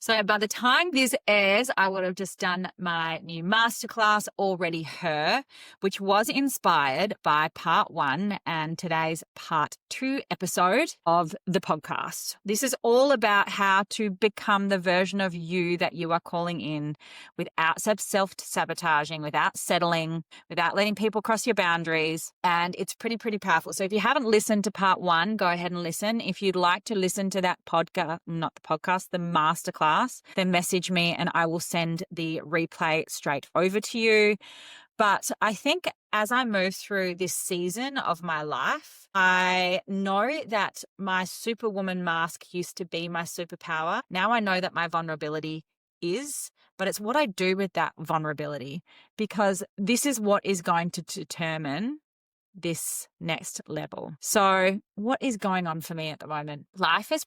So by the time this airs, I would have just done my new masterclass, Already Her, which was inspired by part 1 and today's part 2 episode of the podcast. This is all about how to become the version of you that you are calling in without self-sabotaging, without settling, without letting people cross your boundaries. And it's pretty powerful. So if you haven't listened to part 1, go ahead and listen. If you'd like to listen to that podcast, not the podcast, the masterclass, then message me and I will send the replay straight over to you. But I think as I move through this season of my life, I know that my superwoman mask used to be my superpower. Now I know that my vulnerability is, but it's what I do with that vulnerability, because this is what is going to determine this next level. So what is going on for me at the moment? Life is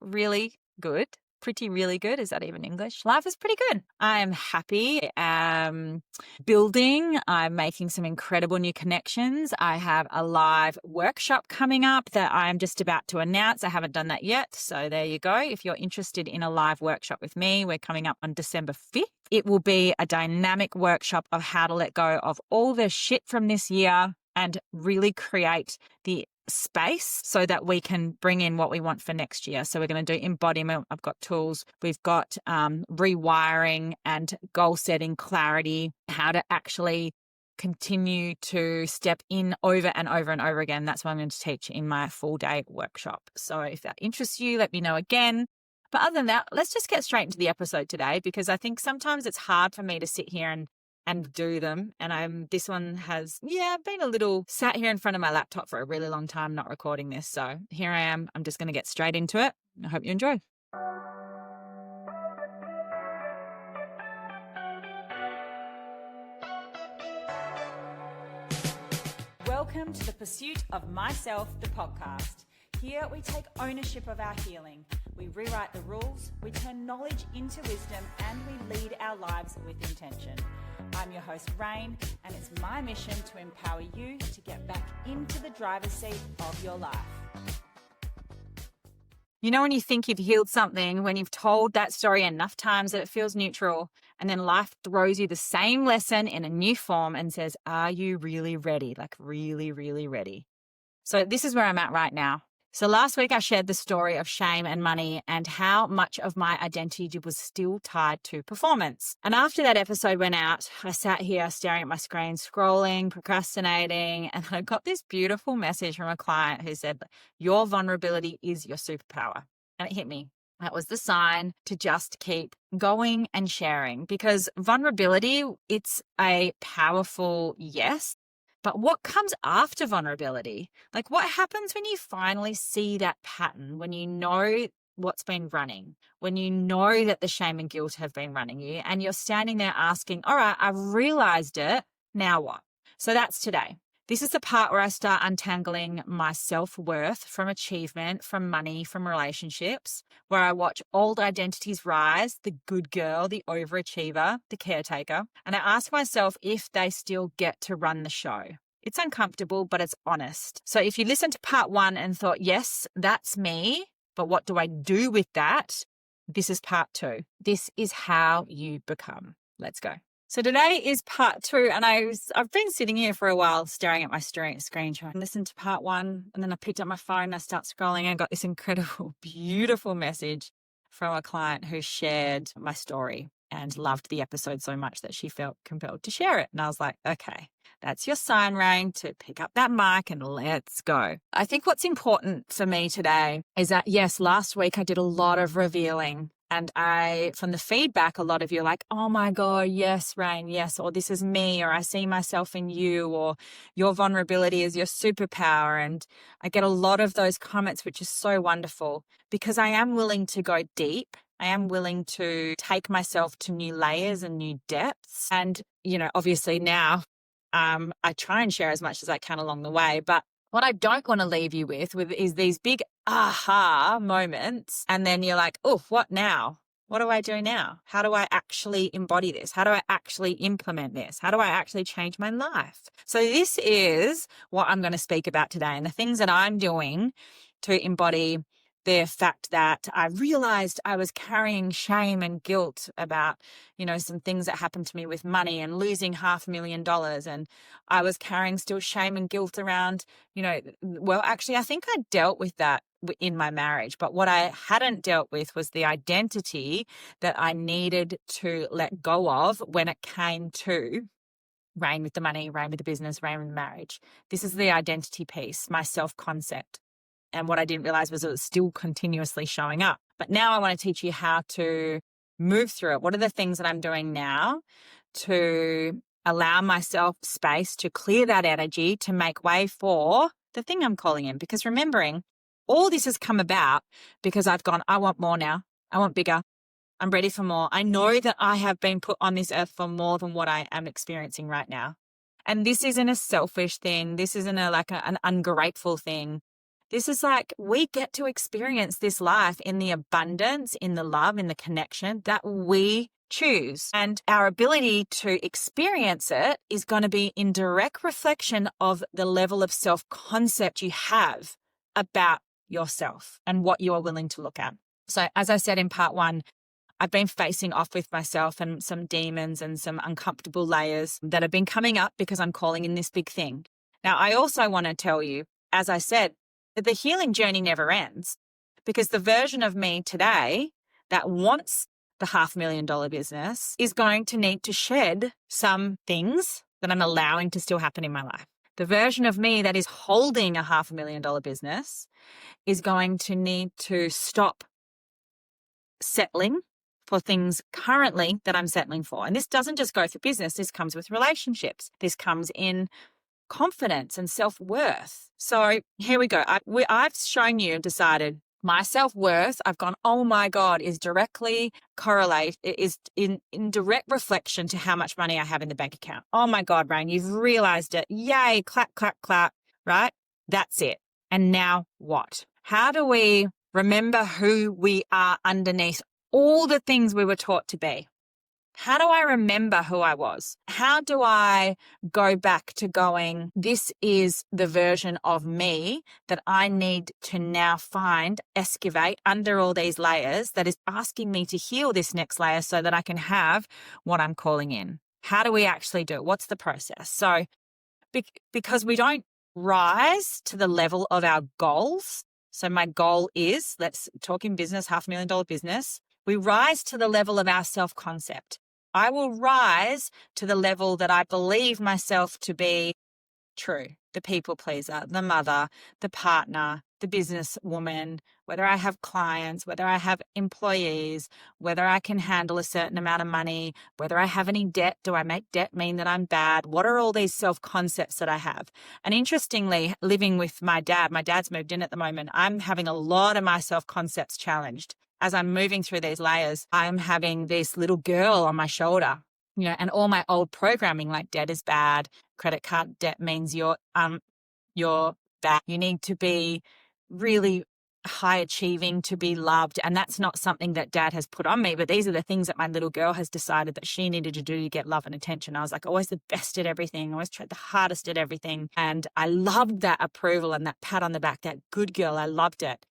really good. Pretty really good. Is that even English? Life is pretty good. I am happy. I'm building. I'm making some incredible new connections. I have a live workshop coming up that I'm just about to announce. I haven't done that yet. So there you go. If you're interested in a live workshop with me, we're coming up on December 5th. It will be a dynamic workshop of how to let go of all the shit from this year and really create the space so that we can bring in what we want for next year. So we're going to do embodiment. I've got tools. We've got rewiring and goal setting, clarity, how to actually continue to step in over and over and over again. That's what I'm going to teach in my full day workshop. So if that interests you, let me know again. But other than that, let's just get straight into the episode today, because I think sometimes it's hard for me to sit here and do them. And this one has, been a little sat here in front of my laptop for a really long time, not recording this. So here I am. I'm just going to get straight into it. I hope you enjoy. Welcome to the Pursuit of Myself, the podcast. Here we take ownership of our healing. We rewrite the rules, we turn knowledge into wisdom, and we lead our lives with intention. I'm your host, Rain, and it's my mission to empower you to get back into the driver's seat of your life. You know, when you think you've healed something, when you've told that story enough times that it feels neutral, and then life throws you the same lesson in a new form and says, are you really ready? Like really ready? So this is where I'm at right now. So last week I shared the story of shame and money and how much of my identity was still tied to performance. And after that episode went out, I sat here staring at my screen, scrolling, procrastinating, and I got this beautiful message from a client who said, your vulnerability is your superpower. And it hit me. That was the sign to just keep going and sharing, because vulnerability, it's a powerful yes. But what comes after vulnerability? Like what happens when you finally see that pattern, when you know what's been running, when you know that the shame and guilt have been running you, and you're standing there asking, all right, I've realized it, now what? So that's today. This is the part where I start untangling my self-worth from achievement, from money, from relationships, where I watch old identities rise, the good girl, the overachiever, the caretaker, and I ask myself if they still get to run the show. It's uncomfortable, but it's honest. So if you listened to part 1 and thought, yes, that's me, but what do I do with that? This is part 2. This is how you become. Let's go. So today is part 2, and I've been sitting here for a while staring at my screen trying to listen to part 1, and then I picked up my phone and I start scrolling and got this incredible, beautiful message from a client who shared my story and loved the episode so much that she felt compelled to share it. And I was like, okay, that's your sign, Rain, to pick up that mic and let's go. I think what's important for me today is that, yes, last week I did a lot of revealing. And from the feedback, a lot of you are like, oh my God, yes, Rain, yes, or this is me, or I see myself in you, or your vulnerability is your superpower. And I get a lot of those comments, which is so wonderful, because I am willing to go deep. I am willing to take myself to new layers and new depths. And, obviously now I try and share as much as I can along the way, but what I don't want to leave you with is these big aha moments. And then you're like, oh, what now? What do I do now? How do I actually embody this? How do I actually implement this? How do I actually change my life? So this is what I'm going to speak about today, and the things that I'm doing to embody the fact that I realized I was carrying shame and guilt about, some things that happened to me with money and losing $500,000. And I was carrying still shame and guilt around, well, actually, I think I dealt with that in my marriage. But what I hadn't dealt with was the identity that I needed to let go of when it came to reign with the money, reign with the business, reign with the marriage. This is the identity piece, my self-concept. And what I didn't realize was it was still continuously showing up. But now I want to teach you how to move through it. What are the things that I'm doing now to allow myself space to clear that energy, to make way for the thing I'm calling in? Because remembering, all this has come about because I've gone, I want more now. I want bigger. I'm ready for more. I know that I have been put on this earth for more than what I am experiencing right now. And this isn't a selfish thing. This isn't an ungrateful thing. This is like, we get to experience this life in the abundance, in the love, in the connection that we choose. And our ability to experience it is going to be in direct reflection of the level of self-concept you have about yourself and what you are willing to look at. So as I said in part 1, I've been facing off with myself and some demons and some uncomfortable layers that have been coming up because I'm calling in this big thing. Now, I also want to tell you, as I said, that the healing journey never ends, because the version of me today that wants the $500,000 business is going to need to shed some things that I'm allowing to still happen in my life. The version of me that is holding a $500,000 business is going to need to stop settling for things currently that I'm settling for. And this doesn't just go for business. This comes with relationships. This comes in confidence and self-worth. So here we go. I've shown you and decided my self-worth, I've gone, oh my God, is directly correlate, is in direct reflection to how much money I have in the bank account. Oh my God, Rain, you've realized it. Yay, clap, clap, clap, right? That's it. And now what? How do we remember who we are underneath all the things we were taught to be? How do I remember who I was? How do I go back to going, this is the version of me that I need to now find, excavate under all these layers that is asking me to heal this next layer so that I can have what I'm calling in? How do we actually do it? What's the process? So because we don't rise to the level of our goals. So my goal is, let's talk in business, $500,000 business. We rise to the level of our self-concept. I will rise to the level that I believe myself to be true. The people pleaser, the mother, the partner, the businesswoman, whether I have clients, whether I have employees, whether I can handle a certain amount of money, whether I have any debt. Do I make debt mean that I'm bad? What are all these self-concepts that I have? And interestingly, living with my dad's moved in at the moment, I'm having a lot of my self-concepts challenged. As I'm moving through these layers, I'm having this little girl on my shoulder, and all my old programming, like debt is bad, credit card debt means you're bad. You need to be really high achieving to be loved. And that's not something that dad has put on me, but these are the things that my little girl has decided that she needed to do to get love and attention. I was like always the best at everything, always tried the hardest at everything. And I loved that approval and that pat on the back, that good girl. I loved it.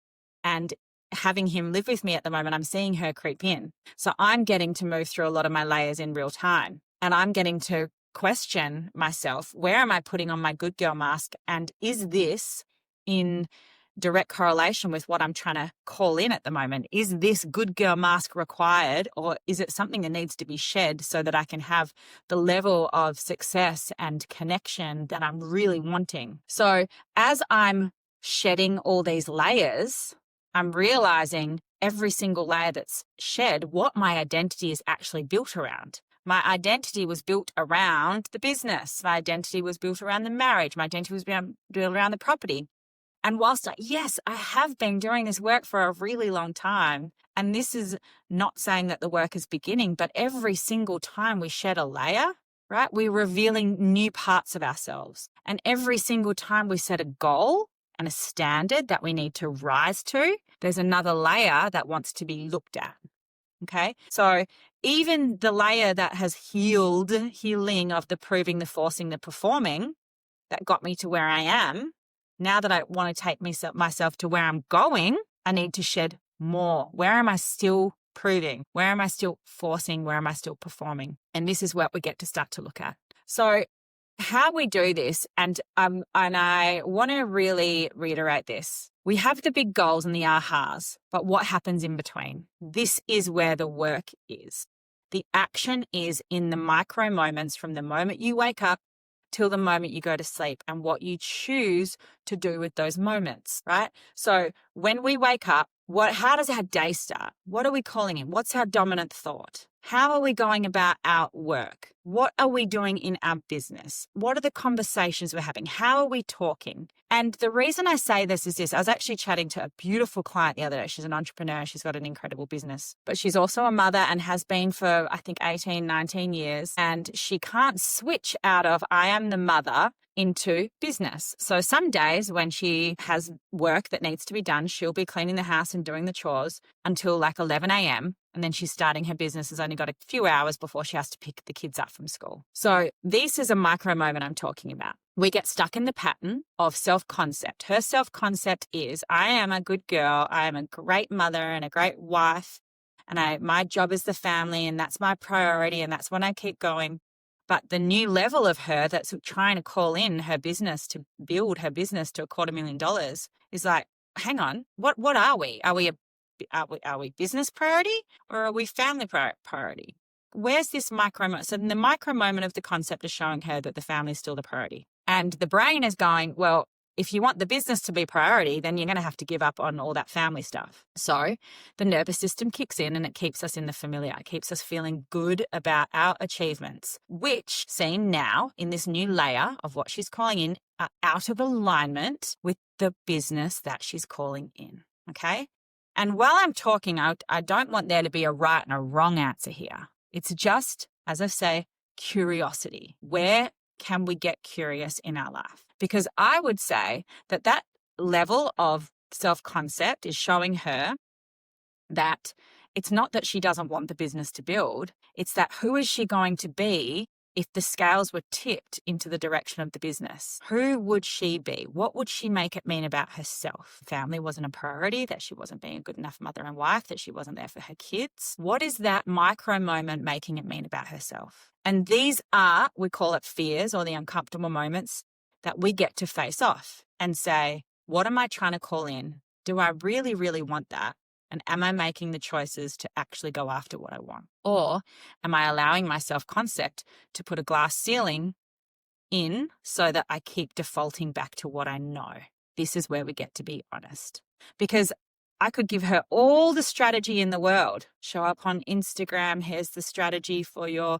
And having him live with me at the moment, I'm seeing her creep in. So I'm getting to move through a lot of my layers in real time. And I'm getting to question myself, where am I putting on my good girl mask? And is this in direct correlation with what I'm trying to call in at the moment? Is this good girl mask required, or is it something that needs to be shed so that I can have the level of success and connection that I'm really wanting? So as I'm shedding all these layers, I'm realizing every single layer that's shed, what my identity is actually built around. My identity was built around the business. My identity was built around the marriage. My identity was built around the property. And whilst I have been doing this work for a really long time, and this is not saying that the work is beginning, but every single time we shed a layer, right, we're revealing new parts of ourselves. And every single time we set a goal and a standard that we need to rise to, there's another layer that wants to be looked at. Okay. So even the layer that has healing of the proving, the forcing, the performing that got me to where I am, now that I want to take myself to where I'm going, I need to shed more? Where am I still proving? Where am I still forcing? Where am I still performing? And this is what we get to start to look at. So how we do this, and I want to really reiterate this. We have the big goals and the ahas, but what happens in between? This is where the work is. The action is in the micro moments from the moment you wake up till the moment you go to sleep, and what you choose to do with those moments, right? So when we wake up, how does our day start? What are we calling in? What's our dominant thought? How are we going about our work? What are we doing in our business? What are the conversations we're having? How are we talking? And the reason I say this is this. I was actually chatting to a beautiful client the other day. She's an entrepreneur. She's got an incredible business, but she's also a mother and has been for, I think, 18, 19 years. And she can't switch out of I am the mother into business. So some days when she has work that needs to be done, she'll be cleaning the house and doing the chores until like 11 a.m. And then she's starting her business, has only got a few hours before she has to pick the kids up from school. So this is a micro moment I'm talking about. We get stuck in the pattern of self-concept. Her self-concept is, I am a good girl. I am a great mother and a great wife. And my job is the family, and that's my priority. And that's when I keep going. But the new level of her that's trying to call in her business to build her business to $250,000 is like, hang on, what are we? Are we business priority, or are we family priority? Where's this micro moment? So the micro moment of the concept is showing her that the family is still the priority. And the brain is going, well, if you want the business to be priority, then you're going to have to give up on all that family stuff. So the nervous system kicks in and it keeps us in the familiar. It keeps us feeling good about our achievements, which, seen now in this new layer of what she's calling in, are out of alignment with the business that she's calling in. Okay. And while I'm talking, I don't want there to be a right and a wrong answer here. It's just, as I say, curiosity. Where can we get curious in our life? Because I would say that level of self-concept is showing her that it's not that she doesn't want the business to build. It's that who is she going to be if the scales were tipped into the direction of the business? Who would she be? What would she make it mean about herself? Family wasn't a priority, that she wasn't being a good enough mother and wife, that she wasn't there for her kids. What is that micro moment making it mean about herself? And these are, we call it fears, or the uncomfortable moments that we get to face off and say, what am I trying to call in? Do I really, really want that? And am I making the choices to actually go after what I want? Or am I allowing my self-concept to put a glass ceiling in so that I keep defaulting back to what I know? This is where we get to be honest. Because I could give her all the strategy in the world. Show up on Instagram. Here's the strategy for your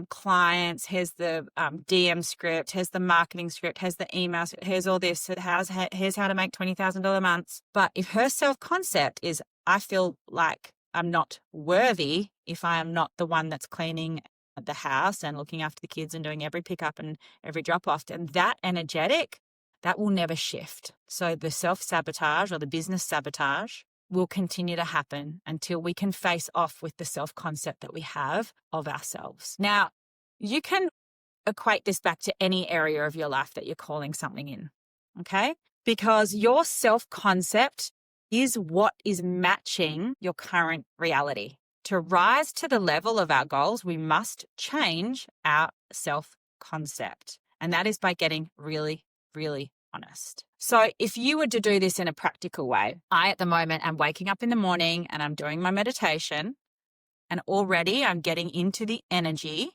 clients. Here's the DM script. Here's the marketing script. Here's the email. Here's all this. Here's how to make $20,000 months. But if her self-concept is, I feel like I'm not worthy if I am not the one that's cleaning the house and looking after the kids and doing every pickup and every drop off, and that energetic, that will never shift. So the self-sabotage or the business sabotage will continue to happen until we can face off with the self-concept that we have of ourselves. Now, you can equate this back to any area of your life that you're calling something in, okay? Because your self-concept is what is matching your current reality. To rise to the level of our goals, we must change our self-concept. And that is by getting really, really honest. So if you were to do this in a practical way, I at the moment am waking up in the morning and I'm doing my meditation, and already I'm getting into the energy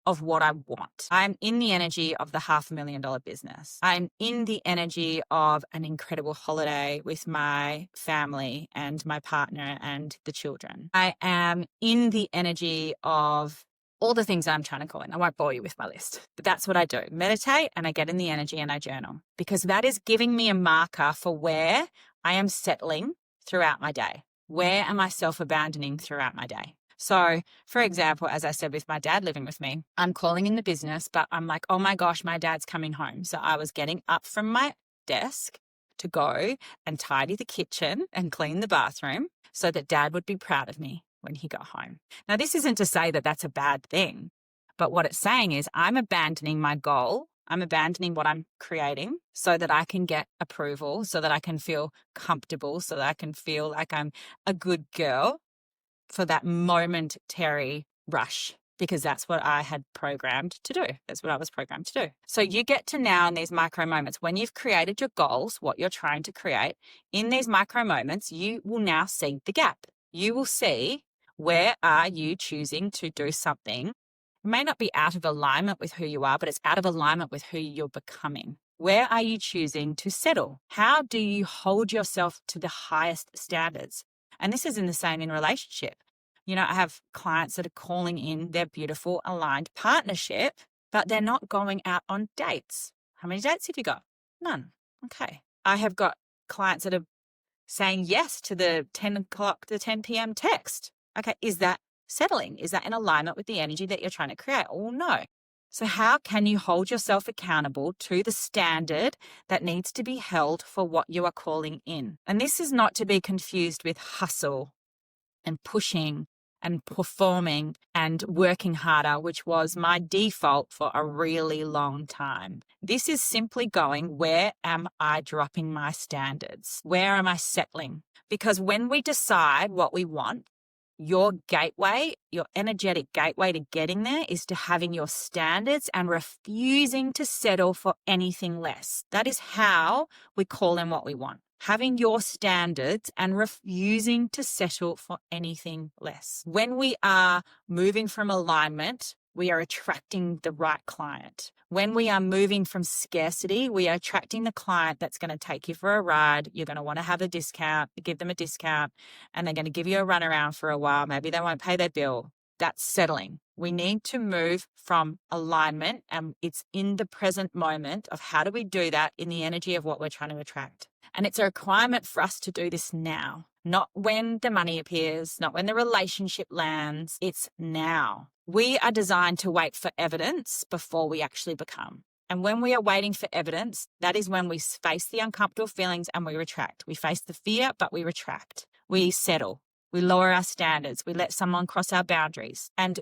of what I want. I'm in the energy of the $500,000 business. I'm in the energy of an incredible holiday with my family and my partner and the children. I am in the energy of all the things I'm trying to call in. I won't bore you with my list, but that's what I do. Meditate and I get in the energy and I journal, because that is giving me a marker for where I am settling throughout my day. Where am I self-abandoning throughout my day? So, for example, as I said, with my dad living with me, I'm calling in the business, but I'm like, oh my gosh, my dad's coming home. So I was getting up from my desk to go and tidy the kitchen and clean the bathroom so that dad would be proud of me when he got home. Now, this isn't to say that that's a bad thing, but what it's saying is I'm abandoning my goal I'm abandoning what I'm creating so that I can get approval, so that I can feel comfortable, so that I can feel like I'm a good girl for that momentary rush, because that's what I had programmed to do. That's what I was programmed to do. So you get to now in these micro moments, when you've created your goals, what you're trying to create, in these micro moments, you will now see the gap. You will see, where are you choosing to do something? It may not be out of alignment with who you are, but it's out of alignment with who you're becoming. Where are you choosing to settle? How do you hold yourself to the highest standards? And this is in the same in relationship. You know, I have clients that are calling in their beautiful aligned partnership, but they're not going out on dates. How many dates have you got? None. Okay. I have got clients that are saying yes to the 10 o'clock to 10 p.m. text. Okay. Is that settling? Is that in alignment with the energy that you're trying to create? Oh, no. So how can you hold yourself accountable to the standard that needs to be held for what you are calling in? And this is not to be confused with hustle and pushing and performing and working harder, which was my default for a really long time. This is simply going, where am I dropping my standards? Where am I settling? Because when we decide what we want, your gateway, your energetic gateway to getting there is to having your standards and refusing to settle for anything less. That is how we call in what we want. Having your standards and refusing to settle for anything less. When we are moving from alignment, we are attracting the right client. When we are moving from scarcity, we are attracting the client that's going to take you for a ride. You're going to want to have a discount, give them a discount, and they're going to give you a runaround for a while. Maybe they won't pay their bill. That's settling. We need to move from alignment, and it's in the present moment of how do we do that in the energy of what we're trying to attract. And it's a requirement for us to do this now, not when the money appears, not when the relationship lands. It's now. We are designed to wait for evidence before we actually become. And when we are waiting for evidence, that is when we face the uncomfortable feelings and we retract. We face the fear, but we retract. We settle. We lower our standards. We let someone cross our boundaries. And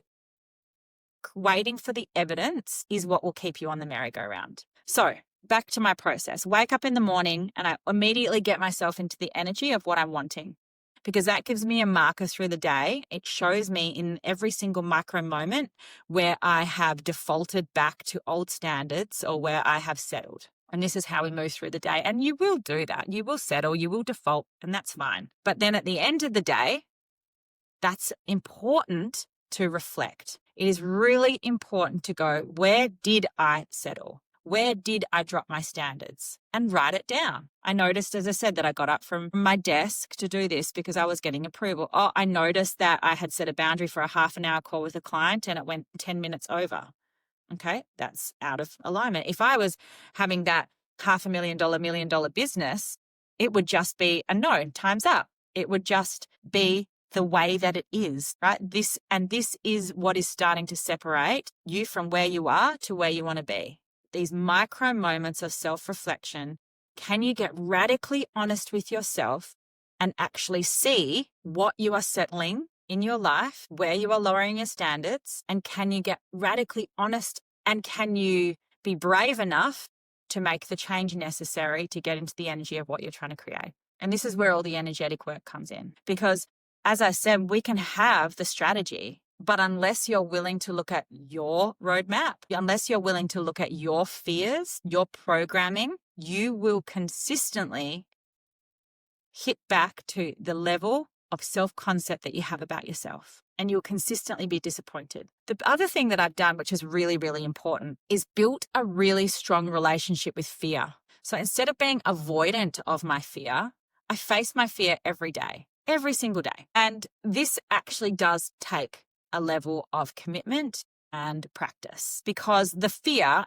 waiting for the evidence is what will keep you on the merry-go-round. So back to my process. Wake up in the morning and I immediately get myself into the energy of what I'm wanting, because that gives me a marker through the day. It shows me in every single micro moment where I have defaulted back to old standards or where I have settled. And this is how we move through the day. And you will do that. You will settle, you will default, and that's fine. But then at the end of the day, that's important to reflect. It is really important to go, where did I settle? Where did I drop my standards? And write it down. I noticed, as I said, that I got up from my desk to do this because I was getting approval. Oh, I noticed that I had set a boundary for a half an hour call with a client and it went 10 minutes over. Okay, that's out of alignment. If I was having that $500,000, $1 million business, it would just be a no, time's up. It would just be the way that it is, right? This is what is starting to separate you from where you are to where you want to be. These micro moments of self-reflection, can you get radically honest with yourself and actually see what you are settling in your life, where you are lowering your standards, and can you get radically honest and can you be brave enough to make the change necessary to get into the energy of what you're trying to create? And this is where all the energetic work comes in, because as I said, we can have the strategy, but unless you're willing to look at your roadmap, unless you're willing to look at your fears, your programming, you will consistently hit back to the level of self-concept that you have about yourself, and you'll consistently be disappointed. The other thing that I've done, which is really, really important, is built a really strong relationship with fear. So instead of being avoidant of my fear, I face my fear every day, every single day. And this actually does take a level of commitment and practice, because the fear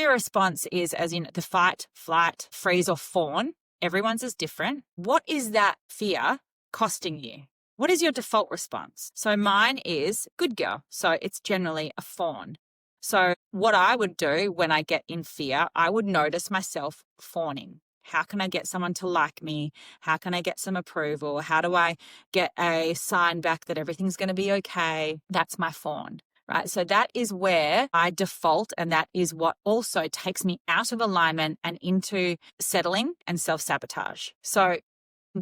response is, as in the fight, flight, freeze, or fawn. Everyone's is different. What is that fear costing you? What is your default response? So mine is good girl. So it's generally a fawn. So what I would do when I get in fear, I would notice myself fawning. How can I get someone to like me? How can I get some approval? How do I get a sign back that everything's going to be okay? That's my fawn. right? So that is where I default, and that is what also takes me out of alignment and into settling and self-sabotage. So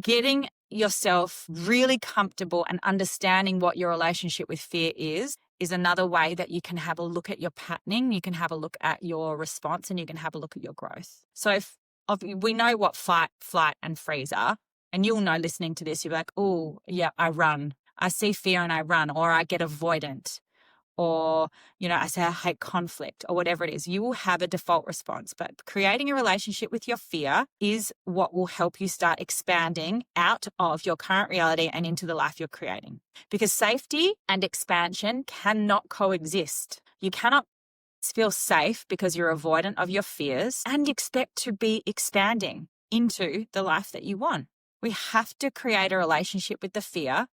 getting yourself really comfortable and understanding what your relationship with fear is another way that you can have a look at your patterning, you can have a look at your response, and you can have a look at your growth. So if we know what fight, flight, and freeze are, and you'll know listening to this, you're like, oh, yeah, I run. I see fear and I run, or I get avoidant, or, I say I hate conflict, or whatever it is. You will have a default response, but creating a relationship with your fear is what will help you start expanding out of your current reality and into the life you're creating. Because safety and expansion cannot coexist. You cannot feel safe because you're avoidant of your fears and expect to be expanding into the life that you want. We have to create a relationship with the fear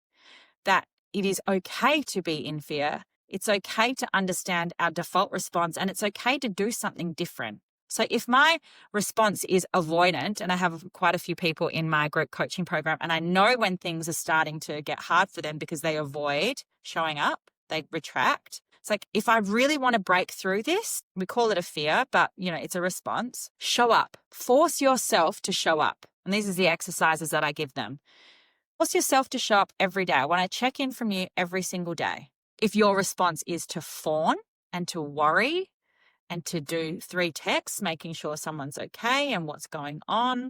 that it is okay to be in fear. It's okay to understand our default response, and it's okay to do something different. So if my response is avoidant, and I have quite a few people in my group coaching program, and I know when things are starting to get hard for them because they avoid showing up, they retract. It's like, if I really want to break through this, we call it a fear, but it's a response. Show up. Force yourself to show up. And these are the exercises that I give them. Force yourself to show up every day. I want to check in from you every single day. If your response is to fawn and to worry and to do 3 texts, making sure someone's okay and what's going on,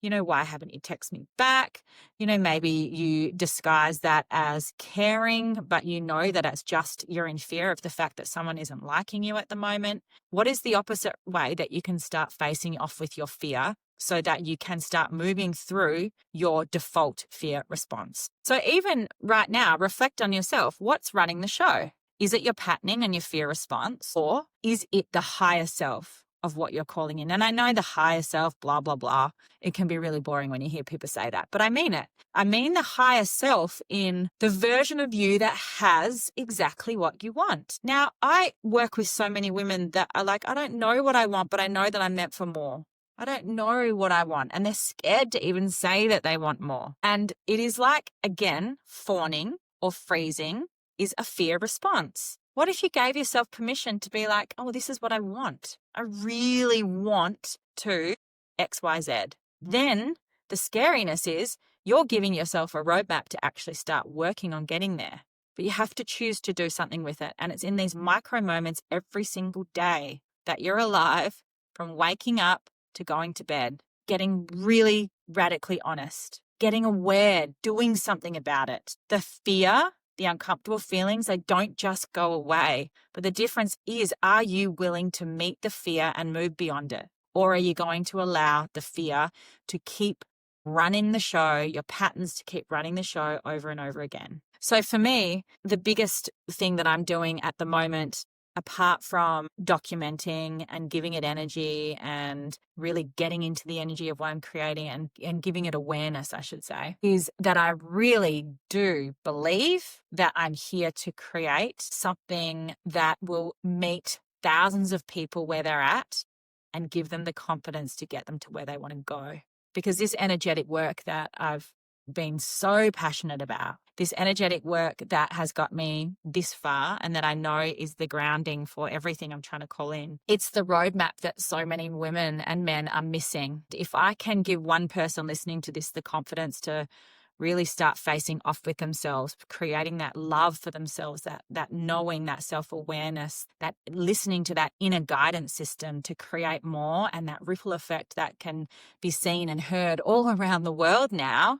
why haven't you texted me back? Maybe you disguise that as caring, but that it's just you're in fear of the fact that someone isn't liking you at the moment. What is the opposite way that you can start facing off with your fear so that you can start moving through your default fear response? So even right now, reflect on yourself. What's running the show? Is it your patterning and your fear response, or is it the higher self of what you're calling in? And I know the higher self, blah, blah, blah. It can be really boring when you hear people say that, but I mean it. I mean the higher self in the version of you that has exactly what you want. Now, I work with so many women that are like, I don't know what I want, but I know that I'm meant for more. I don't know what I want. And they're scared to even say that they want more. And it is like, again, fawning or freezing is a fear response. What if you gave yourself permission to be like, oh, this is what I want. I really want to XYZ. Then the scariness is you're giving yourself a roadmap to actually start working on getting there. But you have to choose to do something with it. And it's in these micro moments every single day that you're alive, from waking up to going to bed, getting really radically honest, getting aware, doing something about it. The fear, the uncomfortable feelings, they don't just go away. But the difference is, are you willing to meet the fear and move beyond it? Or are you going to allow the fear to keep running the show, your patterns to keep running the show over and over again? So for me, the biggest thing that I'm doing at the moment, apart from documenting and giving it energy and really getting into the energy of what I'm creating and giving it awareness, I should say, is that I really do believe that I'm here to create something that will meet thousands of people where they're at and give them the confidence to get them to where they want to go. Because this energetic work that I've been so passionate about, this energetic work that has got me this far and that I know is the grounding for everything I'm trying to call in. It's the roadmap that so many women and men are missing. If I can give one person listening to this the confidence to really start facing off with themselves, creating that love for themselves, that knowing, that self-awareness, that listening to that inner guidance system to create more, and that ripple effect that can be seen and heard all around the world now,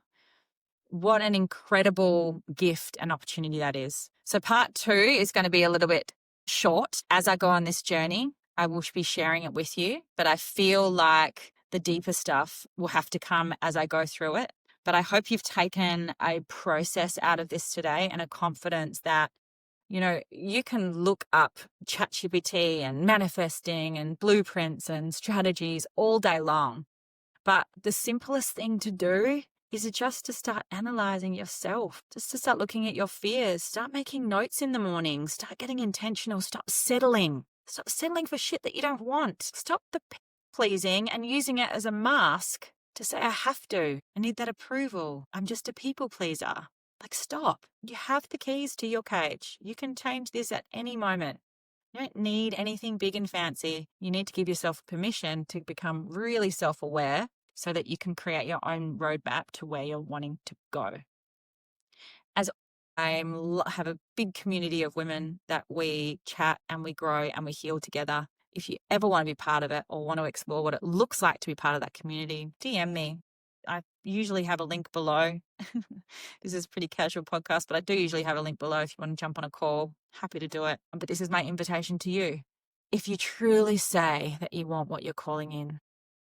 what an incredible gift and opportunity that is. So part 2 is going to be a little bit short. As I go on this journey, I will be sharing it with you, but I feel like the deeper stuff will have to come as I go through it. But I hope you've taken a process out of this today and a confidence that, you can look up ChatGPT and manifesting and blueprints and strategies all day long. But the simplest thing to do is just to start analyzing yourself, just to start looking at your fears, start making notes in the morning, start getting intentional, stop settling for shit that you don't want. Stop the pleasing and using it as a mask to say, I have to, I need that approval. I'm just a people pleaser. Like, stop. You have the keys to your cage. You can change this at any moment. You don't need anything big and fancy. You need to give yourself permission to become really self aware so that you can create your own roadmap to where you're wanting to go. As I have a big community of women that we chat and we grow and we heal together. If you ever want to be part of it or want to explore what it looks like to be part of that community, DM me. I usually have a link below. This is a pretty casual podcast, but I do usually have a link below if you want to jump on a call. Happy to do it. But this is my invitation to you. If you truly say that you want what you're calling in,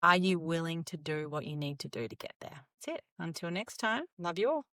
are you willing to do what you need to do to get there? That's it. Until next time, love you all.